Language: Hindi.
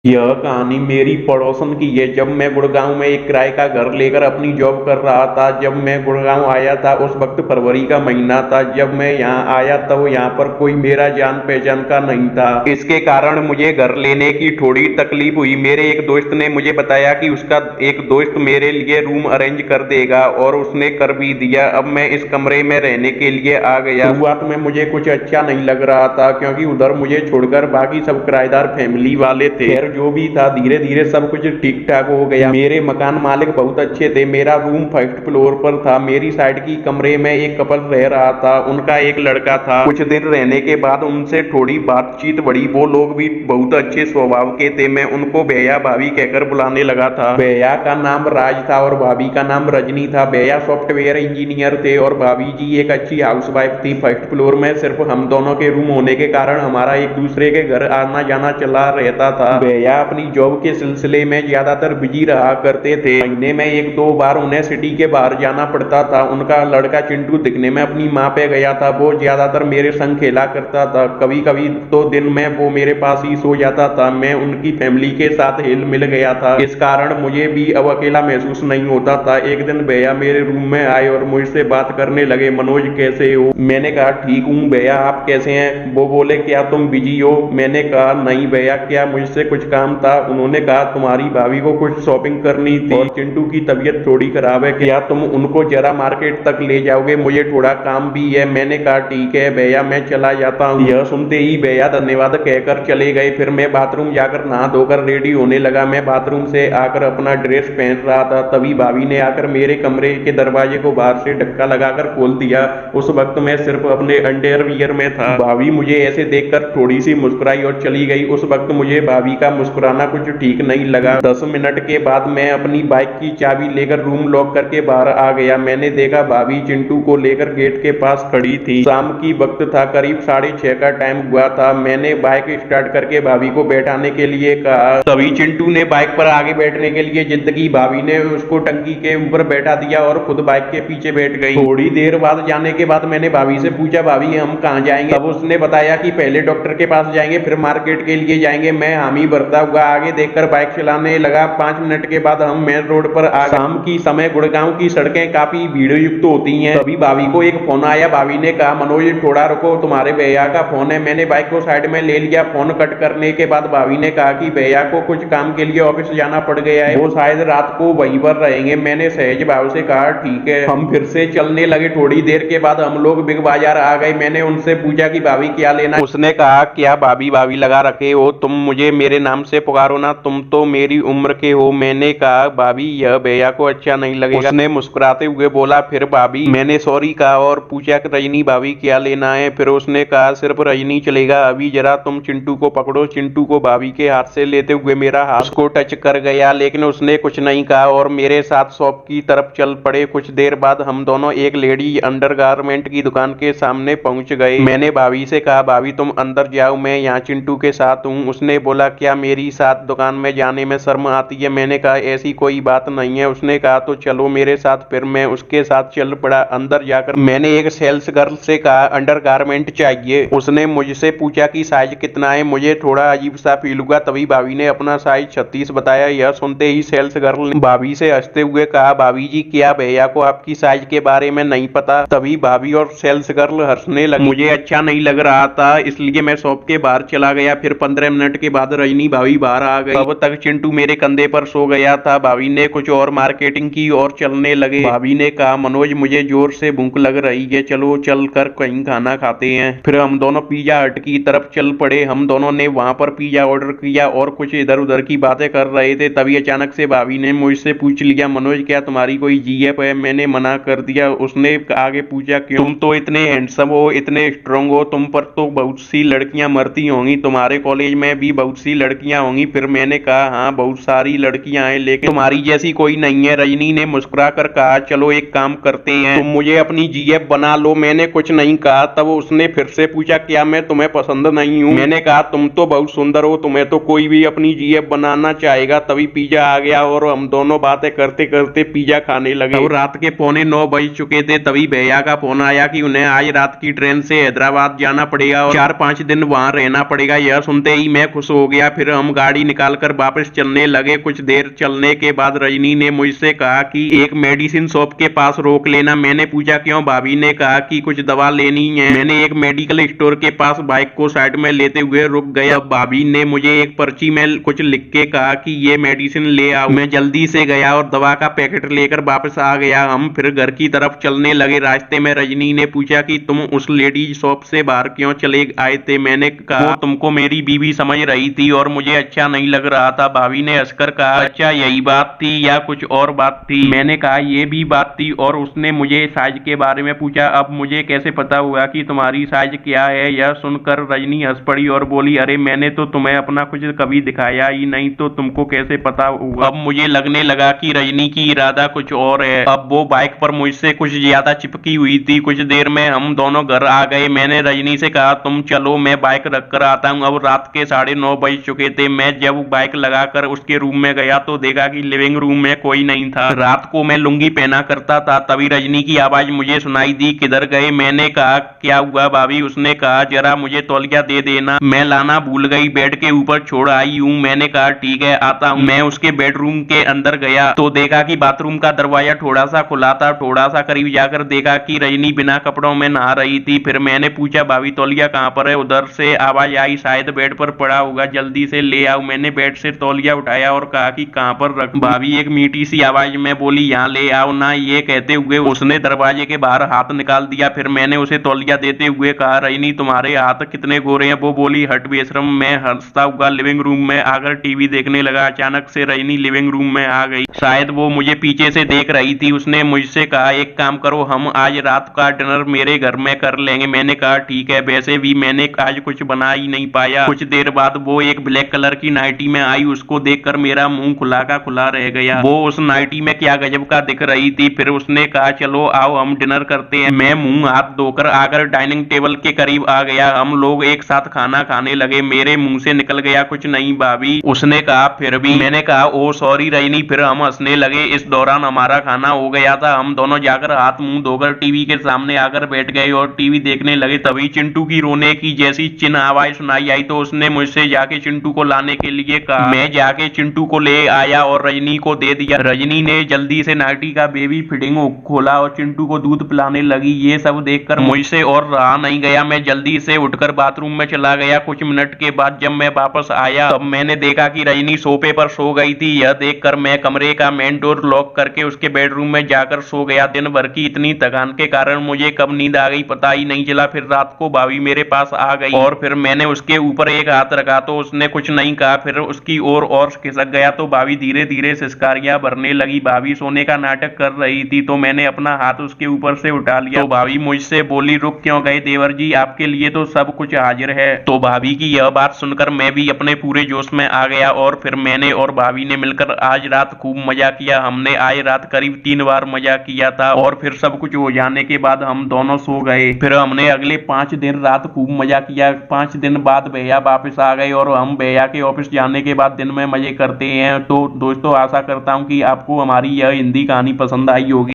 यह कहानी मेरी पड़ोसन की है। जब मैं गुड़गांव में एक किराए का घर लेकर अपनी जॉब कर रहा था, जब मैं गुड़गांव आया था उस वक्त फरवरी का महीना था। जब मैं यहाँ आया तब यहाँ पर कोई मेरा जान पहचान का नहीं था। इसके कारण मुझे घर लेने की थोड़ी तकलीफ हुई। मेरे एक दोस्त ने मुझे बताया कि उसका एक दोस्त मेरे लिए रूम अरेंज कर देगा और उसने कर भी दिया। अब मैं इस कमरे में रहने के लिए आ गया। शुरुआत में मुझे कुछ अच्छा नहीं लग रहा था क्योंकि उधर मुझे छोड़कर बाकी सब किराएदार फैमिली वाले थे। जो भी था धीरे धीरे सब कुछ ठीक ठाक हो गया। मेरे मकान मालिक बहुत अच्छे थे। मेरा रूम फर्स्ट फ्लोर पर था। मेरी साइड की कमरे में एक कपल रह रहा था, उनका एक लड़का था। कुछ दिन रहने के बाद उनसे थोड़ी बातचीत बढ़ी। वो लोग भी बहुत अच्छे स्वभाव के थे। मैं उनको भैया भाभी कहकर बुलाने लगा था। भैया का नाम राज था और भाभी का नाम रजनी था। भैया सॉफ्टवेयर इंजीनियर थे और भाभी जी एक अच्छी हाउसवाइफ थी। फर्स्ट फ्लोर में सिर्फ हम दोनों के रूम होने के कारण हमारा एक दूसरे के घर आना जाना चला रहता था। भैया अपनी जॉब के सिलसिले में ज्यादातर बिजी रहा करते थे। महीने में एक दो बार उन्हें सिटी के बाहर जाना पड़ता था। उनका लड़का चिंटू दिखने में अपनी माँ पे गया था। वो ज्यादातर मेरे संग खेला करता था। कभी कभी तो दिन में वो मेरे पास ही सो जाता था। मैं उनकी फैमिली के साथ हिल मिल गया था। इस कारण मुझे भी अब अकेला महसूस नहीं होता था। एक दिन भैया मेरे रूम में आए और मुझसे बात करने लगे। मनोज कैसे हो? मैंने कहा ठीक हूँ भैया, आप कैसे हैं? वो बोले क्या तुम बिजी हो? मैंने कहा नहीं भैया, क्या मुझसे कुछ काम था? उन्होंने कहा तुम्हारी भाभी को कुछ शॉपिंग करनी थी और चिंटू की तबीयत थोड़ी खराब है, क्या तुम उनको जरा मार्केट तक ले जाओगे? मुझे थोड़ा काम भी है। मैंने कहा ठीक है भैया, मैं चला जाता हूँ। यह सुनते ही भैया धन्यवाद कहकर चले गए। फिर मैं बाथरूम जाकर नहा धोकर रेडी होने लगा। मैं बाथरूम से आकर अपना ड्रेस पहन रहा था, तभी भाभी ने आकर मेरे कमरे के दरवाजे को बाहर से धक्का लगाकर खोल दिया। उस वक्त मैं सिर्फ अपने अंडरवियर में था। भाभी मुझे ऐसे देखकर थोड़ी सी मुस्कुराई और चली गई। उस वक्त मुझे भाभी का मुस्कुराना कुछ ठीक नहीं लगा। 10 मिनट के बाद मैं अपनी बाइक की चाबी लेकर रूम लॉक करके बाहर आ गया। मैंने देखा भाभी चिंटू को लेकर गेट के पास खड़ी थी। शाम की वक्त था, करीब 6:30 का टाइम हुआ था। मैंने बाइक स्टार्ट करके भाभी को बैठाने के लिए कहा, तभी चिंटू ने बाइक पर आगे बैठने के लिए जिद की। भाभी ने उसको टंकी के ऊपर बैठा दिया और खुद बाइक के पीछे बैठ गई। थोड़ी देर बाद जाने के बाद मैंने भाभी से पूछा, भाभी हम कहाँ जाएंगे? अब उसने बताया कि पहले डॉक्टर के पास जाएंगे, फिर मार्केट के लिए जाएंगे। मैं हामी भरता हुआ आगे देखकर बाइक चलाने लगा। 5 मिनट के बाद हम मेन रोड पर आ गए। शाम की समय गुड़गांव की सड़कें काफी भीड़ युक्त होती हैं। तभी भाभी को एक फोन आया। भाभी ने कहा, मनोज थोड़ा रुको, तुम्हारे भैया का फोन है। मैंने बाइक को साइड में ले लिया। फोन कट करने के बाद भाभी ने कहा कि भैया को कुछ काम के लिए ऑफिस जाना पड़ गया है, वो शायद रात को वहीं पर रहेंगे। मैंने सहज भाव से कहा ठीक है। हम फिर से चलने लगे। थोड़ी देर के बाद हम लोग बिग बाजार आ गए। मैंने उनसे पूछा कि भाभी क्या लेना? उसने कहा, क्या भाभी भाभी लगा रखे हो? तुम मुझे मेरे नाम से पुकारो ना, तुम तो मेरी उम्र के हो। मैंने कहा, भाभी यह भैया को अच्छा नहीं लगेगा। उसने मुस्कुराते हुए बोला, फिर भाभी? मैंने सॉरी कहा और पूछा कि रजनी भाभी क्या लेना है? फिर उसने कहा, सिर्फ रजनी चलेगा। अभी जरा तुम चिंटू को पकड़ो। चिंटू को भाभी के हाथ से लेते हुए मेरा हाथ उसको टच कर गया, लेकिन उसने कुछ नहीं कहा और मेरे साथ शॉप की तरफ चल पड़े। कुछ देर बाद हम दोनों एक लेडी अंडरगारमेंट की दुकान के सामने पहुंच गए। मैंने भाभी से कहा, भाभी तुम अंदर जाओ, मैं यहाँ चिंटू के साथ हूँ। उसने बोला, क्या मेरी साथ दुकान में जाने में शर्म आती है? मैंने कहा, ऐसी कोई बात नहीं है। उसने कहा, तो चलो मेरे साथ। फिर मैं उसके साथ चल पड़ा। अंदर जाकर मैंने एक सेल्स गर्ल से कहा, अंडरगारमेंट चाहिए। उसने मुझसे पूछा कि साइज कितना है। मुझे थोड़ा अजीब सा फील हुआ। तभी भाभी ने अपना साइज 36 बताया। यह सुनते ही सेल्स गर्ल ने भाभी से हंसते हुए कहा, भाभी जी क्या भैया को आपकी साइज के बारे में नहीं पता? तभी भाभी और सेल्स गर्ल हंसने लगी। मुझे अच्छा नहीं लग रहा था, इसलिए मैं शॉप के बाहर चला गया। फिर 15 मिनट के बाद रजनी भाभी बाहर आ गई। तब तक चिंटू मेरे कंधे पर सो गया था। भाभी ने कुछ और मार्केटिंग की और चलने लगे। भाभी ने कहा, मनोज मुझे जोर से भूख लग रही है, चलो चल कर कहीं खाना खाते हैं। फिर हम दोनों पिज्जा हट की तरफ चल पड़े। हम दोनों ने वहां पर पिज्जा ऑर्डर किया और कुछ इधर उधर की बातें कर रहे थे। तभी अचानक से भाभी ने मुझसे पूछ लिया, मनोज क्या तुम्हारी कोई जीएफ है? मैंने मना कर दिया। उसने आगे पूछा, क्यों? तुम तो इतने हैंडसम हो, इतने स्ट्रांग हो, तुम पर तो बहुत सी लड़कियां मरती होंगी, तुम्हारे कॉलेज में भी बहुत सी लड़कियां होंगी। फिर मैंने कहा, हाँ बहुत सारी लड़कियां हैं, लेकिन तुम्हारी जैसी कोई नहीं है। रजनी ने मुस्कुरा कर कहा, चलो एक काम करते हैं, तुम मुझे अपनी जीएफ बना लो। मैंने कुछ नहीं कहा। तब उसने फिर से पूछा, क्या मैं तुम्हें पसंद नहीं हूँ? मैंने कहा, तुम तो बहुत सुंदर हो, तुम्हें तो कोई भी अपनी जीएफ बनाना चाहेगा। तभी पिज्जा आ गया और हम दोनों बातें करते करते पिज्जा खाने लगे। और रात के 8:45 बज चुके थे। तभी भैया का फोन आया कि उन्हें आज रात की ट्रेन से हैदराबाद जाना पड़ेगा और 4-5 दिन वहां रहना पड़ेगा। यह सुनते ही मैं खुश हो गया। फिर फिर हम गाड़ी निकालकर वापस चलने लगे। कुछ देर चलने के बाद रजनी ने मुझसे कहा कि एक मेडिसिन शॉप के पास रोक लेना। मैंने पूछा क्यों? भाभी ने कहा कि कुछ दवा लेनी है। मैंने एक मेडिकल स्टोर के पास बाइक को साइड में लेते हुए रुक गया। भाभी ने मुझे एक पर्ची में कुछ लिख के कहा कि ये मेडिसिन ले आओ। मैं जल्दी से गया और दवा का पैकेट लेकर वापस आ गया। हम फिर घर की तरफ चलने लगे। रास्ते में रजनी ने पूछा कि तुम उस लेडीज शॉप से बाहर क्यों चले आए थे? मैंने कहा वो तुमको मेरी बीवी समझ रही थी और मुझे अच्छा नहीं लग रहा था। भाभी ने हंसकर कहा, अच्छा यही बात थी या कुछ और बात थी? मैंने कहा ये भी बात थी। और उसने मुझे साइज के बारे में पूछा। अब मुझे कैसे पता हुआ कि तुम्हारी साइज क्या है? यह सुनकर रजनी हंस पड़ी और बोली, अरे मैंने तो तुम्हें अपना कुछ कभी दिखाया ही नहीं, तो तुमको कैसे पता होगा? अब मुझे लगने लगा कि रजनी की इरादा कुछ और है। अब वो बाइक पर मुझसे कुछ ज्यादा चिपकी हुई थी। कुछ देर में हम दोनों घर आ गए। मैंने रजनी से कहा, तुम चलो मैं बाइक रख कर आता हूँ। अब रात के 9:30 बज चुके थे। मैं जब बाइक लगाकर उसके रूम में गया तो देखा कि लिविंग रूम में कोई नहीं था। रात को मैं लुंगी पहना करता था। तभी रजनी की आवाज मुझे सुनाई दी, किधर गए? मैंने कहा, क्या हुआ भाभी? उसने कहा, जरा मुझे तौलिया दे देना, मैं लाना भूल गई, बेड के ऊपर छोड़ आई हूँ। मैंने कहा, ठीक है आता हूँ। मैं उसके बेडरूम के अंदर गया तो देखा कि बाथरूम का दरवाजा थोड़ा सा खुला था। थोड़ा सा करीब जाकर देखा कि रजनी बिना कपड़ों में नहा रही थी। फिर मैंने पूछा, भाभी तौलिया कहाँ पर है? उधर से आवाज आई, शायद बेड पर पड़ा होगा, जल्दी से ले आओ। मैंने बेड से तौलिया उठाया और कहा कि कहाँ पर रख? भाभी एक मीठी सी आवाज में बोली, यहाँ ले आओ ना। ये कहते हुए उसने दरवाजे के बाहर हाथ निकाल दिया। फिर मैंने उसे तौलिया देते हुए कहा, रजनी तुम्हारे हाथ कितने गोरे हैं? वो बोली, हट बेशरम। मैं हंसता हुआ लिविंग रूम में आकर टीवी देखने लगा। अचानक से रजनी लिविंग रूम में आ गई। शायद वो मुझे पीछे से देख रही थी। उसने मुझसे कहा, एक काम करो, हम आज रात का डिनर मेरे घर में कर लेंगे। मैंने कहा, ठीक है। वैसे भी मैंने आज कुछ बना ही नहीं पाया। कुछ देर बाद वो एक ब्लैक कलर की नाइटी में आई। उसको देखकर मेरा मुंह खुला का खुला रह गया। वो उस नाइटी में क्या गजब का दिख रही थी। फिर उसने कहा, चलो आओ हम डिनर करते हैं। मैं मुंह हाथ धोकर आकर डाइनिंग टेबल के करीब आ गया। हम लोग एक साथ खाना खाने लगे। मेरे मुंह से निकल गया, कुछ नहीं भाभी। उसने कहा, फिर भी। मैंने कहा, ओ सॉरी रजनी। फिर हम हंसने लगे। इस दौरान हमारा खाना हो गया था। हम दोनों जाकर हाथ मुंह धोकर टीवी के सामने आकर बैठ गए और टीवी देखने लगे। तभी चिंटू की रोने की जैसी चिन आवाज सुनाई आई तो उसने मुझसे जाके चिंटू को लाने के लिए कहा। मैं जाके चिंटू को ले आया और रजनी को दे दिया। रजनी ने जल्दी से नाइटी का बेबी फीडिंग खोला और चिंटू को दूध पिलाने लगी। ये सब देखकर मुझसे और रहा नहीं गया। मैं जल्दी से उठकर बाथरूम में चला गया। कुछ मिनट के बाद जब मैं वापस आया तब मैंने देखा कि रजनी सोफे पर सो गई थी। यह देखकर मैं कमरे का मेन डोर लॉक करके उसके बेडरूम में जाकर सो गया। दिन भर की इतनी थकान के कारण मुझे कब नींद आ गई पता ही नहीं चला। फिर रात को भाभी मेरे पास आ गई और फिर मैंने उसके ऊपर एक हाथ रखा तो उसने कुछ नहीं कहा। फिर उसकी ओर और खिसक गया तो भाभी धीरे धीरे सिसकारियां भरने लगी। भाभी सोने का नाटक कर रही थी तो मैंने अपना हाथ उसके ऊपर से उठा लिया। तो भाभी मुझसे बोली, रुक क्यों गए देवर जी, आपके लिए तो सब कुछ हाजिर है। तो भाभी की यह बात सुनकर मैं भी अपने पूरे जोश में आ गया और फिर मैंने और भाभी ने मिलकर आज रात खूब मजा किया। हमने आज रात करीब 3 बार मजा किया था और फिर सब कुछ हो जाने के बाद हम दोनों सो गए। फिर हमने अगले 5 दिन रात खूब मजा किया। 5 दिन बाद भैया वापस आ गए और हम भैया के ऑफिस जाने के बाद दिन में मजे करते हैं। तो दोस्तों आशा करता हूँ कि आपको हमारी यह हिंदी कहानी पसंद आई होगी।